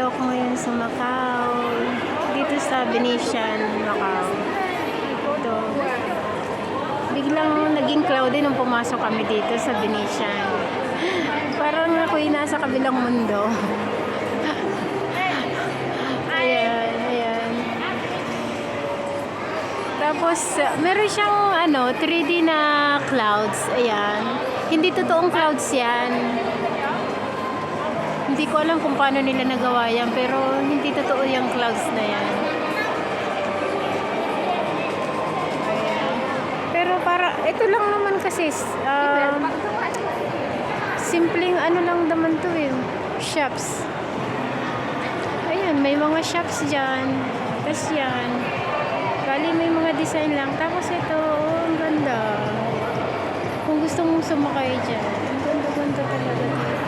Nandito ako ngayon sa Macau. Dito sa Venetian, Macau. Ito. Biglang naging cloudy nung pumasok kami dito sa Venetian. Parang ako'y nasa kabilang mundo. Ayan, ayan. Tapos, meron siyang 3D na clouds. Ayan. Hindi totoong clouds yan. Hindi ko alam kung paano nila nagawa yan, pero hindi totoo yung clouds na yan. Ayan. Pero ito lang naman kasi, simpleng lang naman to eh, shops. Ayan, may mga shops dyan. Tapos yan. Bali may mga design lang. Tapos ito, ang ganda. Kung gusto mong sumakay dyan, ang ganda-ganda talaga dito.